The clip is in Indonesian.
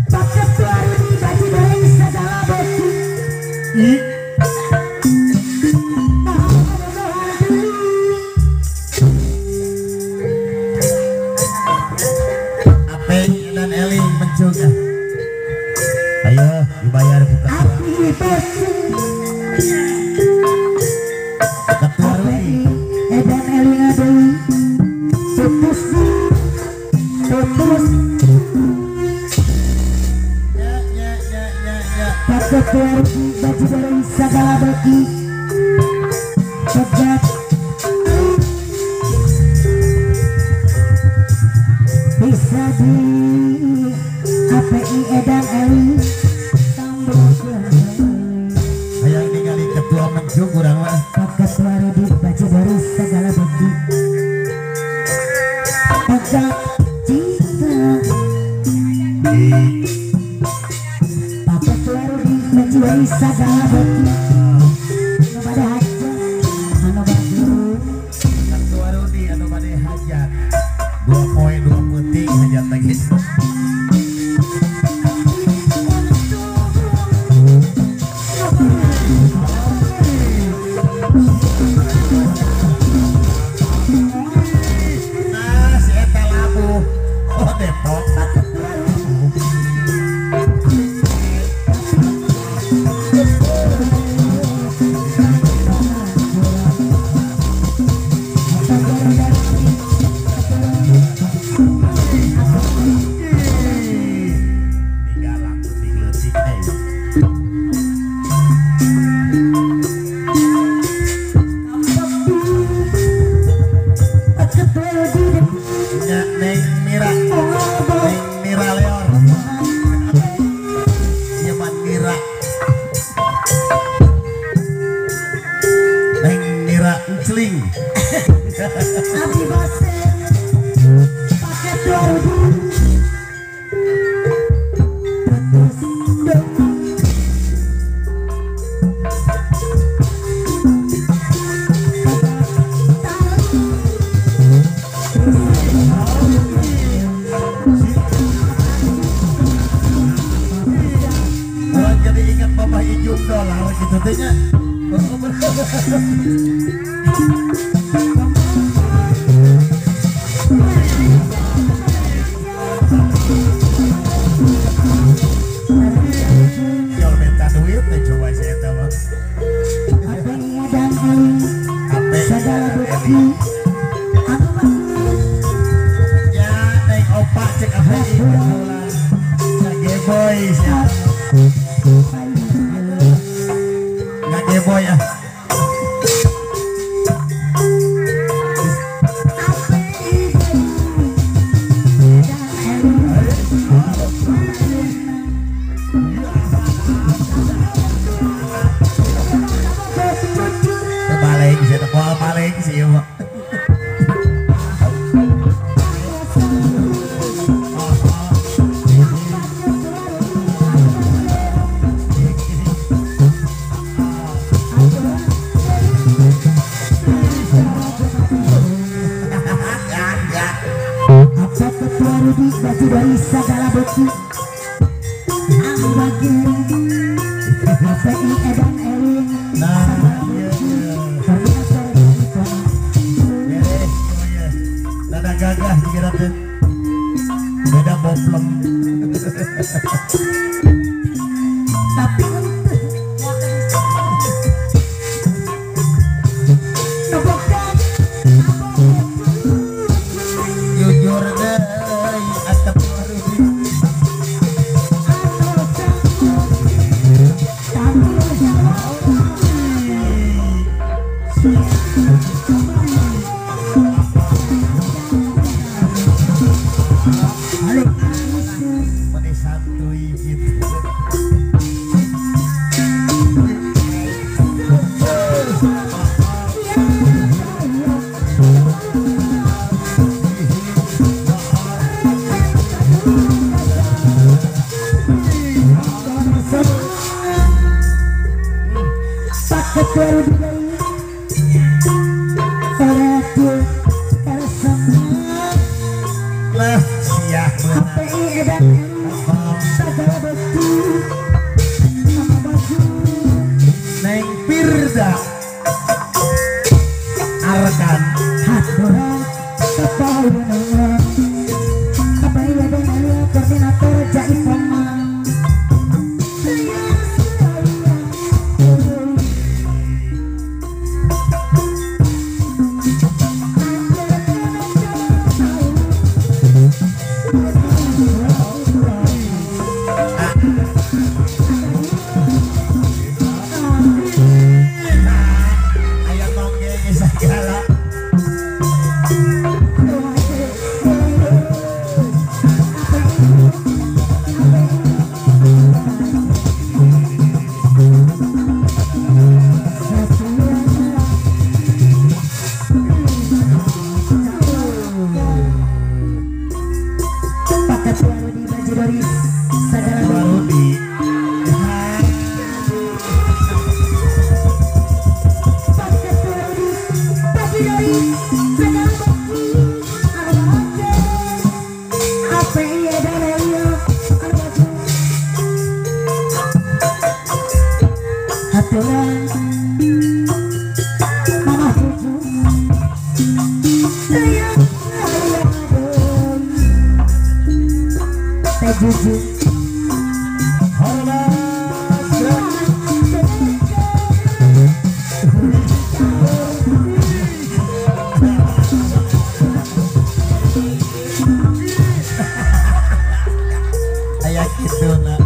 pakai baru dibagi dari segala besi. Apeng dan Eling mencoba. Ayo dibayar buka Api besi. ketua Rudi. Edan Elina Dewi putus pakai baru bagi dari segala besi. Pegat bisa di API Edan Eli Hayang ningali ketua mencu kurang mah. pakai suara di baju dari segala bukti pegat cinta pakai suara di baju dari segala bukti kepada aja anu bagus Ketua Rudi anu bade hajat. 2 poin 2 penting hajat lagi. Nah, si eta labu. Oh, Depok. Tinggal laku digletik nya Neng Mira. Neng Mira Leor. Iya Man Mira. Neng Mira Encling. Abi Bose pakai suara di Orang jadi ingat Bapak Ijum dolar gitu tehnya. Oh, Jol minta duit teh coba saya tahu. API Edan Eli Ape segala bukti Eli. anu bagus Ya Neng Opa cek apa kebetulan. Nggak boys ya. Nggak boy ya. Balik sih tepal balik sih ya. Pak. Apa ketua Rudi baju dari segala bukti anu bagus API Edan Eli Nah, iya, iya. koordinator Ya, iya. Dada gagah dikira teh. Beda boplem. tapi nobokan Jujur deh, atap baru pada santuy gitu. pakai suara di radio RSM Lah, siap benar. API Edan Eli segala bukti sama baju Neng Firda Arkan haturan kepahuan kebaya dan Elia koordinator Jaipoma ayam nonggeng segala pakai baru di baju Doris segala baru di Jujur ayah gitu nak